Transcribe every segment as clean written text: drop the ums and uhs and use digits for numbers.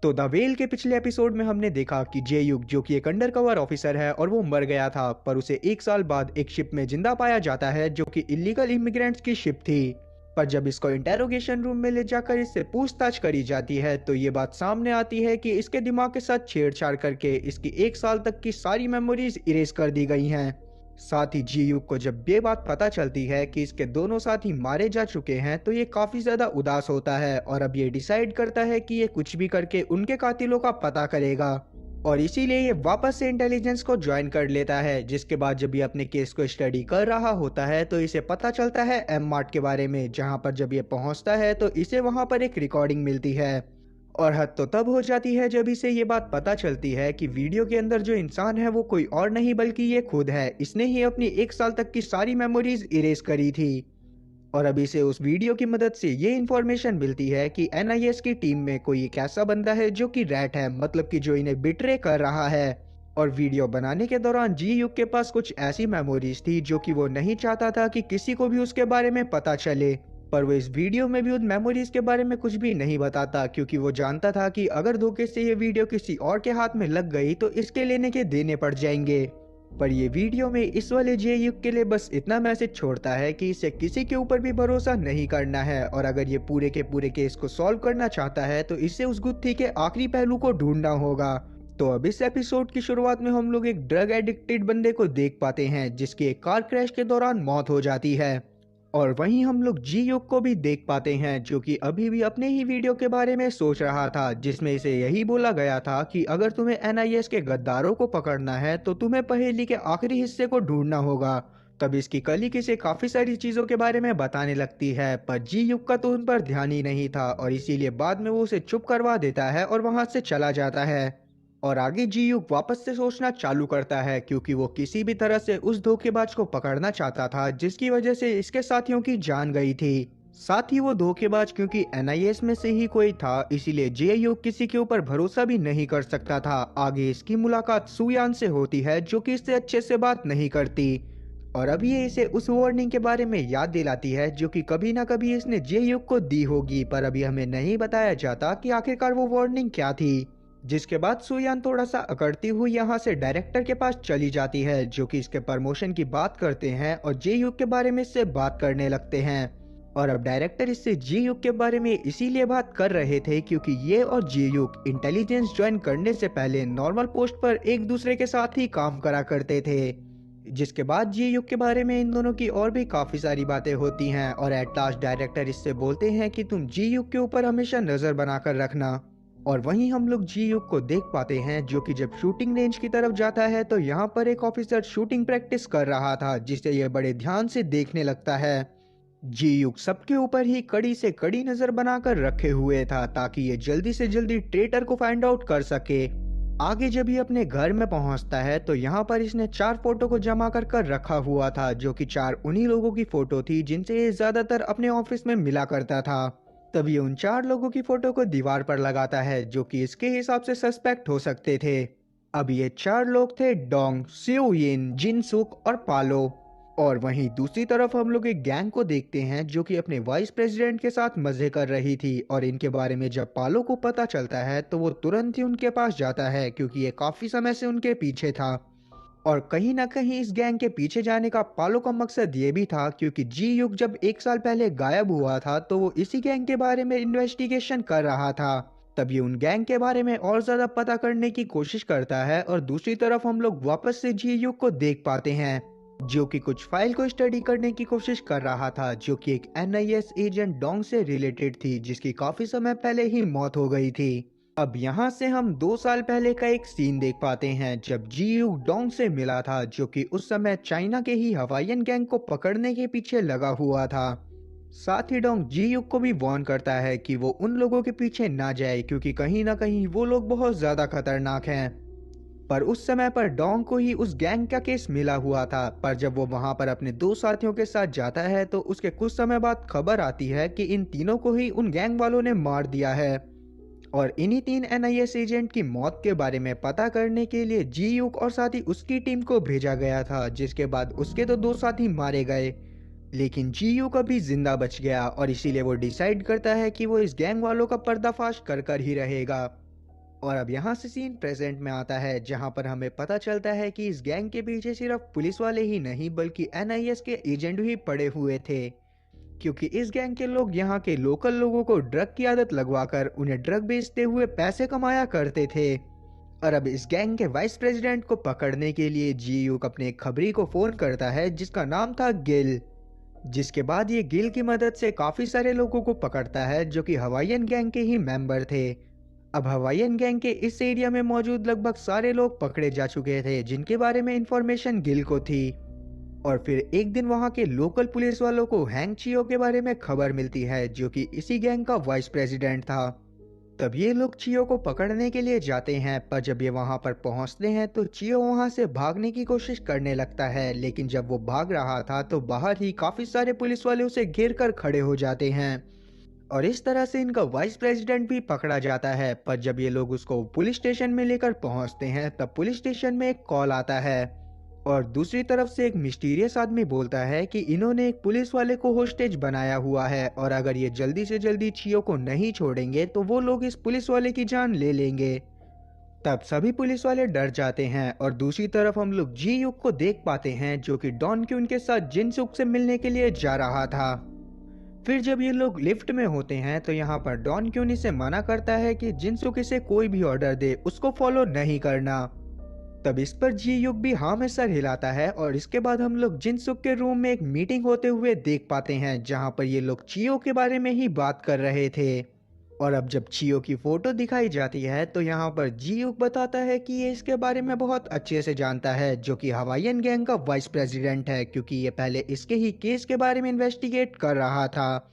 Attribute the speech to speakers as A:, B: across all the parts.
A: तो the well के पिछले एपिसोड में हमने देखा कि जे युग जो कि एक अंडरकवर ऑफिसर है और वो मर गया था, पर उसे एक साल बाद एक शिप में जिंदा पाया जाता है जो कि इलीगल इमिग्रेंट्स की शिप थी। पर जब इसको इंटेरोगेशन रूम में ले जाकर इससे पूछताछ करी जाती है तो ये बात सामने आती है कि इसके दिमाग के साथ छेड़छाड़ करके इसकी एक साल तक की सारी मेमोरीज इरेज कर दी गई हैं। साथ ही जी युग को जब ये बात पता चलती है कि इसके दोनों साथी मारे जा चुके हैं तो ये काफी ज्यादा उदास होता है और अब ये डिसाइड करता है कि ये कुछ भी करके उनके कातिलों का पता करेगा। और इसीलिए ये वापस से इंटेलिजेंस को ज्वाइन कर लेता है, जिसके बाद जब ये अपने केस को स्टडी कर रहा होता है तो इसे पता चलता है एम मार्ट के बारे में, जहां पर जब ये पहुंचता है तो इसे वहां पर एक रिकॉर्डिंग मिलती है। और हद तो तब हो जाती है जब इसे ये बात पता चलती है कि वीडियो के अंदर जो इंसान है वो कोई और नहीं बल्कि ये खुद है। इसने ही अपनी एक साल तक की सारी मेमोरीज इरेज करी थी। और अब इसे उस वीडियो की मदद से ये इन्फॉर्मेशन मिलती है कि एनआईएस की टीम में कोई एक ऐसा बंदा है जो कि रैट है, मतलब कि जो इन्हें बिट्रे कर रहा है। और वीडियो बनाने के दौरान जी युग के पास कुछ ऐसी मेमोरीज थी जो कि वो नहीं चाहता था कि किसी को भी उसके बारे में पता चले। पर वो इस वीडियो में भी उन मेमोरीज के बारे में कुछ भी नहीं बताता, क्योंकि वो जानता था कि अगर धोखे से ये वीडियो किसी और के हाथ में लग गई तो इसके लेने के देने पड़ जाएंगे। पर ये वीडियो में इस वाले जे युग के लिए बस इतना मैसेज छोड़ता है कि इसे किसी के ऊपर भी भरोसा नहीं करना है, और अगर ये पूरे के पूरे केस को सॉल्व करना चाहता है तो इसे उस गुत्थी के आखिरी पहलू को ढूंढना होगा। तो अब इस एपिसोड की शुरुआत में हम लोग एक ड्रग एडिक्टेड बंदे को देख पाते हैं जिसकी एक कार क्रैश के दौरान मौत हो जाती है। और वहीं हम लोग जी युग को भी देख पाते हैं जो कि अभी भी अपने ही वीडियो के बारे में सोच रहा था, जिसमें इसे यही बोला गया था कि अगर तुम्हें एनआईएस के गद्दारों को पकड़ना है तो तुम्हें पहेली के आखिरी हिस्से को ढूंढना होगा। तब इसकी कलीग इसे काफी सारी चीजों के बारे में बताने लगती है, पर जी युग का तो उन पर ध्यान ही नहीं था और इसीलिए बाद में वो उसे चुप करवा देता है और वहां से चला जाता है। और आगे जी युग वापस से सोचना चालू करता है, क्योंकि वो किसी भी तरह से उस धोखेबाज को पकड़ना चाहता था जिसकी वजह से इसके साथियों की जान गई थी। साथ ही वो धोखेबाज क्योंकि एनआईएस में से ही कोई था, इसीलिए जे युग किसी के ऊपर भरोसा भी नहीं कर सकता था। आगे इसकी मुलाकात सुयान से होती है जो कि इससे अच्छे से बात नहीं करती, और अब ये इसे उस वार्निंग के बारे में याद दिलाती है जो कि कभी ना कभी इसने जे युग को दी होगी, पर अभी हमें नहीं बताया जाता कि आखिरकार वो वार्निंग क्या थी। जिसके बाद सुयान थोड़ा सा अकड़ती हुई यहाँ से डायरेक्टर के पास चली जाती है जो कि इसके प्रमोशन की बात करते हैं और जे युग के बारे में इससे बात करने लगते हैं। और अब डायरेक्टर इससे जे युग के बारे में इसीलिए बात कर रहे थे क्योंकि ये और जे युग इंटेलिजेंस ज्वाइन करने से पहले नॉर्मल पोस्ट पर एक दूसरे के साथ ही काम करा करते थे। जिसके बाद जे युग के बारे में इन दोनों की और भी काफी सारी बातें होती हैं और एट लास्ट डायरेक्टर इससे बोलते हैं कि तुम जे युग के ऊपर हमेशा नजर बनाकर रखना। और वहीं हम लोग जी युग को देख पाते हैं जो कि जब शूटिंग रेंज की तरफ जाता है तो यहाँ पर एक ऑफिसर शूटिंग प्रैक्टिस कर रहा था, जिसे यह बड़े ध्यान से देखने लगता है। जी युग सबके ऊपर ही कड़ी से कड़ी नजर बनाकर रखे हुए था ताकि ये जल्दी से जल्दी ट्रेटर को फाइंड आउट कर सके। आगे जब ये अपने घर में पहुंचता है तो यहाँ पर इसने 4 फोटो को जमा कर रखा हुआ था जो कि 4 उन्हीं लोगों की फोटो थी जिनसे ये ज्यादातर अपने ऑफिस में मिला करता था। तब ये उन 4 लोगों की फोटो को दीवार पर लगाता है जो कि इसके हिसाब से सस्पेक्ट हो सकते थे। अब ये 4 लोग थे डोंग, सियोयिन, जिनसुक और पालो। और वहीं दूसरी तरफ हम लोग एक गैंग को देखते हैं जो कि अपने वाइस प्रेसिडेंट के साथ मजे कर रही थी, और इनके बारे में जब पालो को पता चलता है तो वो तुरंत ही उनके पास जाता है क्योंकि ये काफी समय से उनके पीछे था। और कहीं ना कहीं इस गैंग के पीछे जाने का पालो का मकसद ये भी था क्योंकि जी युग जब एक साल पहले गायब हुआ था तो वो इसी गैंग के बारे में इन्वेस्टिगेशन कर रहा था। तब ये उन गैंग के बारे में और ज्यादा पता करने की कोशिश करता है, और दूसरी तरफ हम लोग वापस से जी युग को देख पाते हैं जो कि कुछ फाइल को स्टडी करने की कोशिश कर रहा था जो कि एक एनआईएस एजेंट डोंग से रिलेटेड थी जिसकी काफी समय पहले ही मौत हो गई थी। अब यहाँ से हम 2 साल पहले का एक सीन देख पाते हैं जब जी युग डोंग से मिला था जो कि उस समय चाइना के ही हवाईयन गैंग को पकड़ने के पीछे लगा हुआ था। साथ ही डोंग जी युग को भी वार्न करता है कि वो उन लोगों के पीछे ना जाए क्योंकि कहीं ना कहीं वो लोग बहुत ज्यादा खतरनाक हैं। पर उस समय पर डोंग को ही उस गैंग का केस मिला हुआ था, पर जब वो वहां पर अपने 2 साथियों के साथ जाता है तो उसके कुछ समय बाद खबर आती है कि इन तीनों को ही उन गैंग वालों ने मार दिया है। और इन्हीं 3 एनआईएस एजेंट की मौत के बारे में पता करने के लिए जी युग और साथ ही उसकी टीम को भेजा गया था, जिसके बाद उसके तो 2 साथी मारे गए, लेकिन जी युग अभी जिंदा बच गया और इसीलिए वो डिसाइड करता है कि वो इस गैंग वालों का पर्दाफाश कर कर ही रहेगा। और अब यहाँ से सीन प्रेजेंट में आता है, जहाँ पर हमें पता चलता है कि इस गैंग के पीछे सिर्फ पुलिस वाले ही नहीं बल्कि एनआईएस के एजेंट भी पड़े हुए थे, क्योंकि इस गैंग के लोग यहाँ के लोकल लोगों को ड्रग की आदत लगवाकर उन्हें ड्रग बेचते हुए पैसे कमाया करते थे। और अब इस गैंग के वाइस प्रेसिडेंट को पकड़ने के लिए जीयूक अपने एक खबरी को फोन करता है जिसका नाम था गिल, जिसके बाद ये गिल की मदद से काफी सारे लोगों को पकड़ता है जो कि हवाईयन गैंग के ही मेंबर थे। अब हवाईयन गैंग के इस एरिया में मौजूद लगभग सारे लोग पकड़े जा चुके थे जिनके बारे में इंफॉर्मेशन गिल को थी। और फिर एक दिन वहां के लोकल पुलिस वालों को हैंग चियो के बारे में खबर मिलती है जो कि इसी गैंग का वाइस प्रेसिडेंट था। तब ये लोग चियो को पकड़ने के लिए जाते हैं, पर जब ये वहां पर पहुंचते हैं तो चियो वहां से भागने की कोशिश करने लगता है, लेकिन जब वो भाग रहा था तो बाहर ही काफी सारे पुलिस वाले उसे घेर कर खड़े हो जाते हैं और इस तरह से इनका वाइस प्रेसिडेंट भी पकड़ा जाता है। पर जब ये लोग उसको पुलिस स्टेशन में लेकर पहुंचते हैं तब पुलिस स्टेशन में एक कॉल आता है और दूसरी तरफ से एक मिस्टीरियस आदमी बोलता है कि इन्होंने एक पुलिस वाले को होस्टेज बनाया हुआ है और अगर ये जल्दी से जल्दी चियो को नहीं छोड़ेंगे तो वो लोग इस पुलिस वाले की जान ले लेंगे। तब सभी पुलिस वाले डर जाते हैं और दूसरी तरफ हम लोग जी युग को देख पाते हैं जो कि डॉन क्यून के साथ जिनसुक से मिलने के लिए जा रहा था। फिर जब ये लोग लिफ्ट में होते हैं तो यहाँ पर डॉन क्यून इसे मना करता है कि जिनसुक इसे कोई भी ऑर्डर दे उसको फॉलो नहीं करना। तब इस पर जी युग भी हाँ में सर हिलाता है और इसके बाद हम लोग जिनसुक के रूम में एक मीटिंग होते हुए देख पाते हैं जहाँ पर ये लोग चियो के बारे में ही बात कर रहे थे। और अब जब चियो की फोटो दिखाई जाती है तो यहाँ पर जी युग बताता है कि ये इसके बारे में बहुत अच्छे से जानता है, जो कि हवाईयन गैंग का वाइस प्रेसिडेंट है, क्योंकि ये पहले इसके ही केस के बारे में इन्वेस्टिगेट कर रहा था।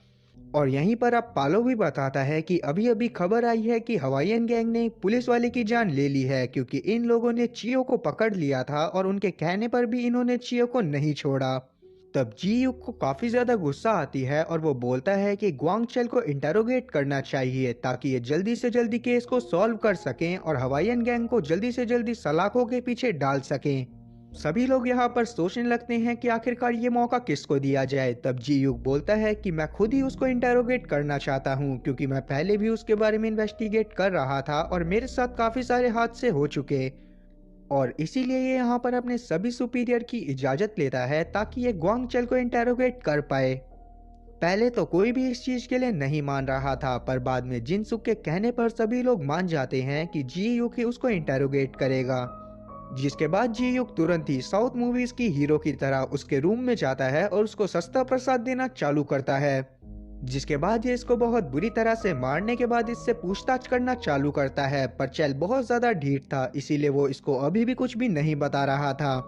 A: और यहीं पर अब पालो भी बताता है कि अभी अभी खबर आई है कि हवाईयन गैंग ने पुलिस वाले की जान ले ली है, क्योंकि इन लोगों ने चियो को पकड़ लिया था और उनके कहने पर भी इन्होंने चियो को नहीं छोड़ा। तब जी युग को काफी ज्यादा गुस्सा आती है और वो बोलता है कि ग्वांगचेल को इंटेरोगेट करना चाहिए ताकि ये जल्दी से जल्दी केस को सॉल्व कर सकें और हवाईयन गैंग को जल्दी से जल्दी सलाखों के पीछे डाल सकें। सभी लोग यहाँ पर सोचने लगते हैं कि आखिरकार ये मौका किसको दिया जाए। तब जी युग बोलता है कि मैं खुद ही उसको इंटेरोगेट करना चाहता हूँ, क्योंकि मैं पहले भी उसके बारे में इन्वेस्टिगेट कर रहा था और मेरे साथ काफी सारे हादसे हो चुके, और इसीलिए ये यहाँ पर अपने सभी सुपीरियर की इजाजत लेता है ताकि ये ग्वांगचेल को इंटेरोगेट कर पाए। पहले तो कोई भी इस चीज के लिए नहीं मान रहा था, पर बाद में जिनसुक के कहने पर सभी लोग मान जाते हैं कि जी युग ही उसको इंटेरोगेट करेगा। जिसके बाद जी युग तुरंत ही साउथ मूवीज की हीरो की तरह उसके रूम में जाता है और उसको सस्ता प्रसाद देना चालू करता है। जिसके बाद ये इसको बहुत बुरी तरह से मारने के बाद इससे पूछताछ करना चालू करता है, पर चैल बहुत ज्यादा ढीठ था इसीलिए वो इसको अभी भी कुछ भी नहीं बता रहा था।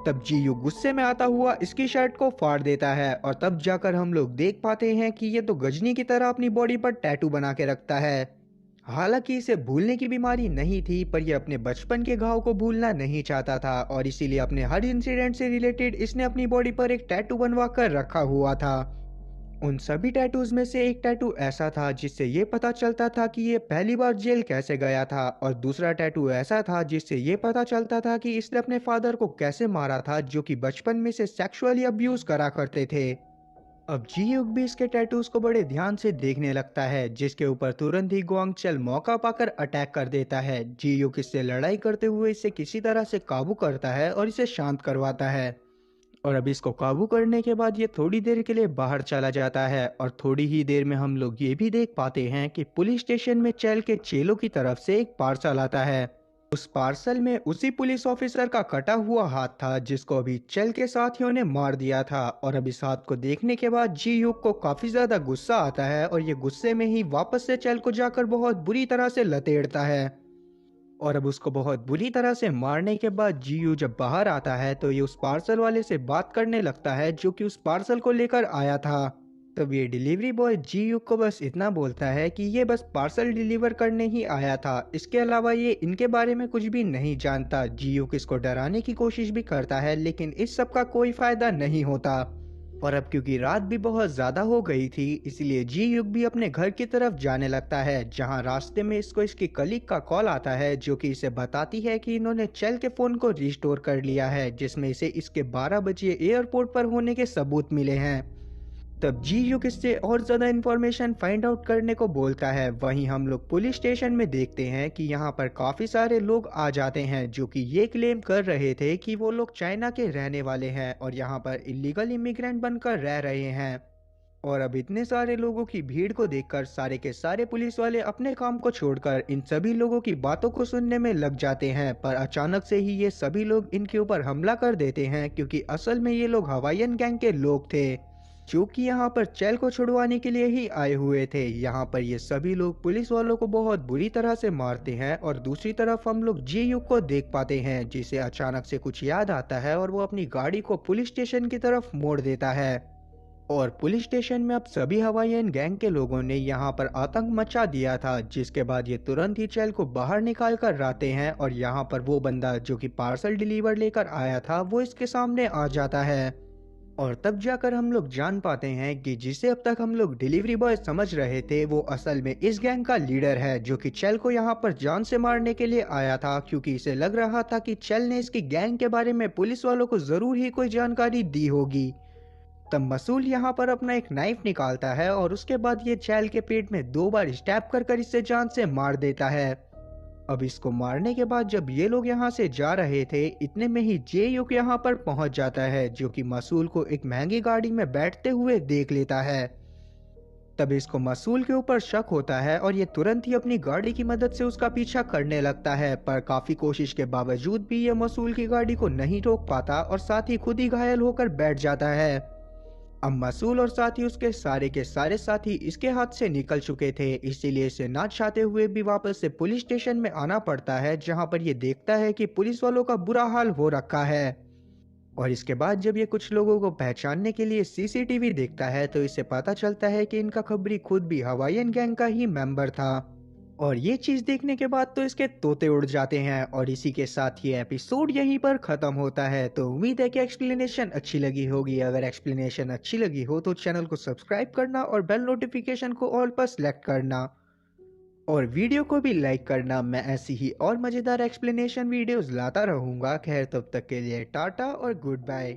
A: तब जी युग गुस्से में आता हुआ इसकी शर्ट को फाड़ देता है और तब जाकर हम लोग देख पाते हैं कि ये तो गजनी की तरह अपनी बॉडी पर टैटू बना के रखता है। हालांकि इसे भूलने की बीमारी नहीं थी, पर यह अपने बचपन के घाव को भूलना नहीं चाहता था और इसीलिए अपने हर इंसिडेंट से रिलेटेड इसने अपनी बॉडी पर एक टैटू बनवा कर रखा हुआ था। उन सभी टैटूज में से एक टैटू ऐसा था जिससे ये पता चलता था कि ये पहली बार जेल कैसे गया था, और दूसरा टैटू ऐसा था जिससे ये पता चलता था कि इसने अपने फादर को कैसे मारा था, जो कि बचपन में से सेक्सुअली अब्यूज करा करते थे। अब जी युग भी इसके टैटूज को बड़े ध्यान से देखने लगता है, जिसके ऊपर तुरंत ही ग्वांगचेल मौका पाकर अटैक कर देता है। जी युग इससे लड़ाई करते हुए इसे किसी तरह से काबू करता है और इसे शांत करवाता है। और अब इसको काबू करने के बाद ये थोड़ी देर के लिए बाहर चला जाता है और थोड़ी ही देर में हम लोग ये भी देख पाते हैं कि पुलिस स्टेशन में चैल के चेलों की तरफ से एक पार्सल आता है। उस पार्सल में उसी पुलिस ऑफिसर का कटा हुआ हाथ था जिसको अभी चैल के साथियों ने मार दिया था। और अब इस हाथ को देखने के बाद जी युग को काफी ज्यादा गुस्सा आता है और ये गुस्से में ही वापस से चैल को जाकर बहुत बुरी तरह से लतेड़ता है। और अब उसको बहुत बुरी तरह से मारने के बाद जीयू जब बाहर आता है तो ये उस पार्सल वाले से बात करने लगता है जो कि उस पार्सल को लेकर आया था। तब ये डिलीवरी बॉय जीयू को बस इतना बोलता है कि ये बस पार्सल डिलीवर करने ही आया था, इसके अलावा ये इनके बारे में कुछ भी नहीं जानता। जीयू इसको डराने की कोशिश भी करता है लेकिन इस सब का कोई फायदा नहीं होता। और अब क्योंकि रात भी बहुत ज्यादा हो गई थी इसलिए जी युग भी अपने घर की तरफ जाने लगता है, जहां रास्ते में इसको इसकी कलीग का कॉल आता है जो कि इसे बताती है कि इन्होंने चैल के फोन को रिस्टोर कर लिया है, जिसमें इसे इसके 12 बजे एयरपोर्ट पर होने के सबूत मिले हैं। तब जी युग इससे और ज़्यादा इन्फॉर्मेशन फाइंड आउट करने को बोलता है। वहीं हम लोग पुलिस स्टेशन में देखते हैं कि यहाँ पर काफ़ी सारे लोग आ जाते हैं जो कि ये क्लेम कर रहे थे कि वो लोग चाइना के रहने वाले हैं और यहाँ पर इलीगल इमिग्रेंट बनकर रह रहे हैं। और अब इतने सारे लोगों की भीड़ को देखकर सारे के सारे पुलिस वाले अपने काम को छोड़कर इन सभी लोगों की बातों को सुनने में लग जाते हैं। पर अचानक से ही ये सभी लोग इनके ऊपर हमला कर देते हैं, क्योंकि असल में ये लोग हवाईयन गैंग के लोग थे जो कि यहाँ पर चैल को छुड़वाने के लिए ही आए हुए थे। यहाँ पर ये सभी लोग पुलिस वालों को बहुत बुरी तरह से मारते हैं और दूसरी तरफ हम लोग जी युग को देख पाते हैं, जिसे अचानक से कुछ याद आता है और वो अपनी गाड़ी को पुलिस स्टेशन की तरफ मोड़ देता है। और पुलिस स्टेशन में अब सभी हवाईयन गैंग के लोगों ने यहाँ पर आतंक मचा दिया था, जिसके बाद ये तुरंत ही चैल को बाहर निकाल कर लाते हैं और यहाँ पर वो बंदा जो कि पार्सल डिलीवर लेकर आया था वो इसके सामने आ जाता है। और तब जाकर हम लोग जान पाते हैं कि जिसे अब तक हम लोग डिलीवरी बॉय समझ रहे थे वो असल में इस गैंग का लीडर है, जो कि चैल को यहाँ पर जान से मारने के लिए आया था, क्योंकि इसे लग रहा था कि चैल ने इसकी गैंग के बारे में पुलिस वालों को जरूर ही कोई जानकारी दी होगी। तब मसूल यहाँ पर अपना एक नाइफ निकालता है और उसके बाद ये चैल के पेट में 2 बार स्टैब कर इसे जान से मार देता है। अब इसको मारने के बाद जब ये लोग यहाँ से जा रहे थे, इतने में ही जे युग यहाँ पर पहुंच जाता है, जो कि मसूल को एक महंगी गाड़ी में बैठते हुए देख लेता है। तब इसको मसूल के ऊपर शक होता है और ये तुरंत ही अपनी गाड़ी की मदद से उसका पीछा करने लगता है, पर काफी कोशिश के बावजूद भी ये मसूल की गाड़ी को नहीं रोक पाता और साथ ही खुद ही घायल होकर बैठ जाता है। अब मसूल और साथ ही उसके सारे के सारे साथी इसके हाथ से निकल चुके थे, इसीलिए इसे ना चाहते हुए भी वापस से पुलिस स्टेशन में आना पड़ता है, जहां पर ये देखता है कि पुलिस वालों का बुरा हाल हो रखा है। और इसके बाद जब ये कुछ लोगों को पहचानने के लिए सीसीटीवी देखता है तो इसे पता चलता है कि इनका खबरी खुद भी हवाईयन गैंग का ही मेंबर था। और ये चीज देखने के बाद तो इसके तोते उड़ जाते हैं और इसी के साथ ये एपिसोड यहीं पर खत्म होता है। तो उम्मीद है कि एक्सप्लेनेशन अच्छी लगी होगी। अगर एक्सप्लेनेशन अच्छी लगी हो तो चैनल को सब्सक्राइब करना और बेल नोटिफिकेशन को ऑल पर सेलेक्ट करना और वीडियो को भी लाइक करना। मैं ऐसी ही और मजेदार एक्सप्लेनेशन वीडियोस लाता रहूंगा। खैर तब तक के लिए टाटा और गुड बाय।